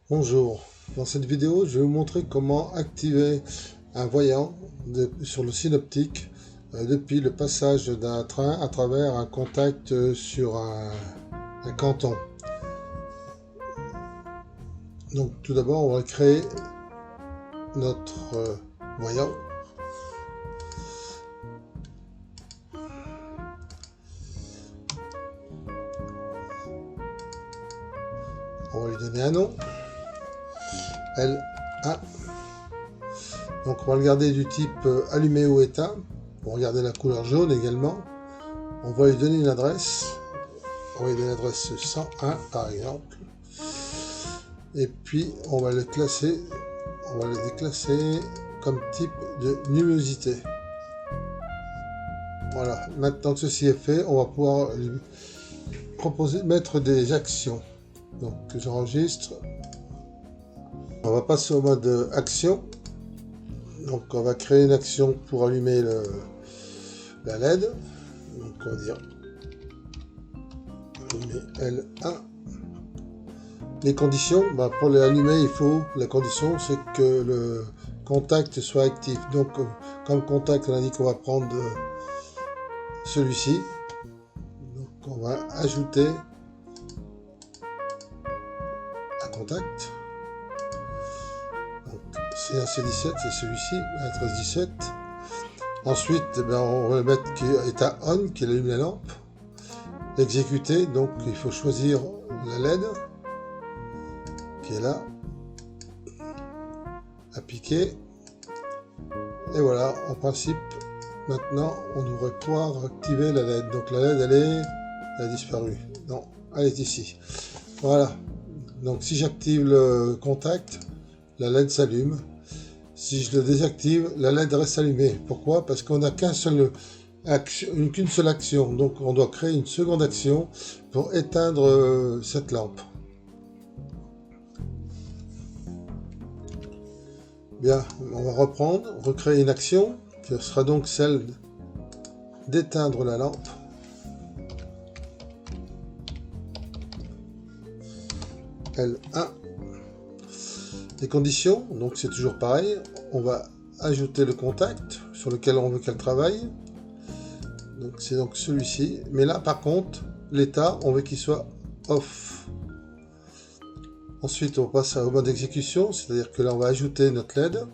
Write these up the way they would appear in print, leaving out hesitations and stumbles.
Bonjour, dans cette vidéo je vais vous montrer comment activer un voyant sur le synoptique depuis le passage d'un train à travers un contact sur un canton. Donc tout d'abord on va créer notre voyant. On va lui donner un nom, L1. Donc on va le garder du type allumé ou éteint. On va garder la couleur jaune également. On va lui donner une adresse. On va lui donner l'adresse 101 par exemple. Et puis on va le classer, on va le déclasser comme type de luminosité. Voilà, maintenant que ceci est fait, on va pouvoir lui proposer de mettre des actions. Donc j'enregistre. On va passer au mode action. Donc on va créer une action pour allumer la LED. Donc on va dire allumer L1. Les conditions, pour l'allumer, la condition c'est que le contact soit actif. Donc comme contact, on a dit qu'on va prendre celui-ci. Donc on va ajouter un contact. C'est un C17, c'est celui-ci, un 1317. Ensuite, on va le mettre qui est état on, qui allume la lampe. L'exécuter, donc il faut choisir la LED qui est là. Appliquer. Et voilà, en principe, maintenant on devrait pouvoir activer la LED. Donc la LED, elle a disparu. Non, elle est ici. Voilà. Donc si j'active le contact, la LED s'allume. Si je le désactive, la LED reste allumée. Pourquoi? Parce qu'on n'a qu'une seule action. Donc on doit créer une seconde action pour éteindre cette lampe. Bien, on va reprendre, recréer une action, qui sera donc celle d'éteindre la lampe. L1. Les conditions, donc c'est toujours pareil, on va ajouter le contact sur lequel on veut qu'elle travaille. Donc c'est donc celui-ci, mais là par contre, l'état, on veut qu'il soit off. Ensuite on passe au mode exécution, c'est-à-dire que là on va ajouter notre LED.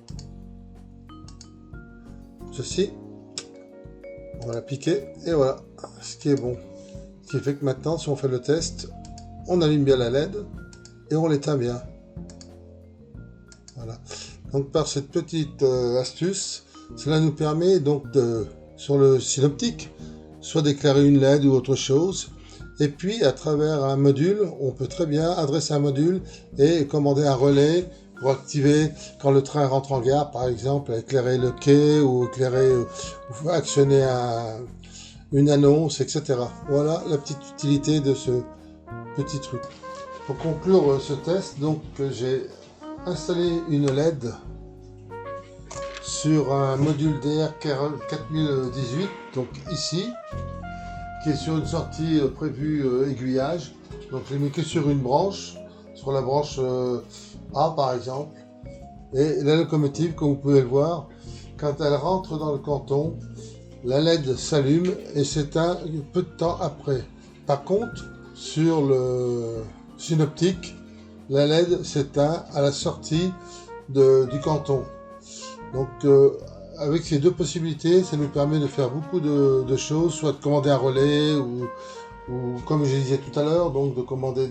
Ceci, on va l'appliquer, et voilà, ce qui est bon. Ce qui fait que maintenant, si on fait le test, on allume bien la LED, et on l'éteint bien. Voilà. Donc par cette petite astuce, cela nous permet donc sur le synoptique, soit d'éclairer une LED ou autre chose. Et puis à travers un module, on peut très bien adresser un module et commander un relais pour activer quand le train rentre en gare, par exemple, éclairer le quai ou éclairer ou actionner une annonce, etc. Voilà la petite utilité de ce petit truc. Pour conclure ce test, donc j'ai installer une LED sur un module DR4018, donc ici, qui est sur une sortie prévue aiguillage. Donc je l'ai mis que sur une branche, sur la branche A par exemple. Et la locomotive, comme vous pouvez le voir, quand elle rentre dans le canton, la LED s'allume et s'éteint peu de temps après. Par contre, sur le synoptique, la LED s'éteint à la sortie du canton. Donc avec ces deux possibilités, ça nous permet de faire beaucoup de choses, soit de commander un relais ou comme je disais tout à l'heure, donc de commander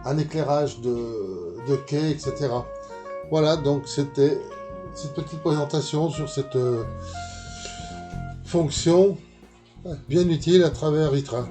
un éclairage de quai, etc. Voilà, donc c'était cette petite présentation sur cette fonction bien utile à travers iTrain.